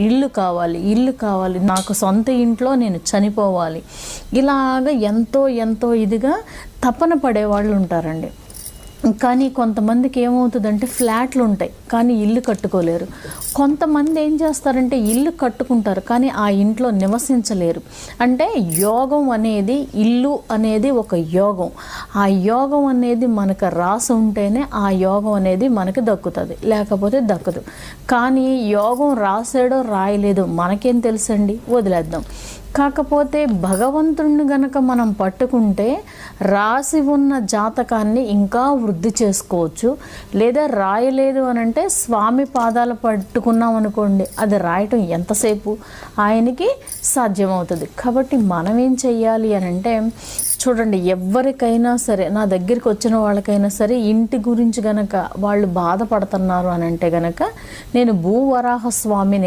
ఇల్లు కావాలి, ఇల్లు కావాలి, నాకు సొంత ఇంట్లో నేను చనిపోవాలి, ఇలాగ ఎంతో ఎంతో ఇదిగా తపన పడేవాళ్ళు ఉంటారండి. కానీ కొంతమందికి ఏమవుతుందంటే ఫ్లాట్లు ఉంటాయి కానీ ఇల్లు కట్టుకోలేరు. కొంతమంది ఏం చేస్తారంటే ఇల్లు కట్టుకుంటారు కానీ ఆ ఇంట్లో నివసించలేరు. అంటే యోగం అనేది, ఇల్లు అనేది ఒక యోగం. ఆ యోగం అనేది మనకు రాసి ఉంటేనే ఆ యోగం అనేది మనకి దక్కుతుంది, లేకపోతే దక్కదు. కానీ యోగం రాసాడో రాయలేదో మనకేం తెలుసండి, వదిలేద్దాం. కాకపోతే భగవంతుడిని గనక మనం పట్టుకుంటే రాసి ఉన్న జాతకాన్ని ఇంకా వృద్ధి చేసుకోవచ్చు. లేదా రాయలేదు అని అంటే స్వామి పాదాలు పట్టుకున్నాం అనుకోండి, అది రాయటం ఎంతసేపు ఆయనకి సాధ్యమవుతుంది. కాబట్టి మనం ఏం చెయ్యాలి అని అంటే, చూడండి, ఎవరికైనా సరే, నా దగ్గరికి వచ్చిన వాళ్ళకైనా సరే ఇంటి గురించి గనక వాళ్ళు బాధపడుతున్నారు అని అంటే గనక నేను భూవరాహ స్వామిని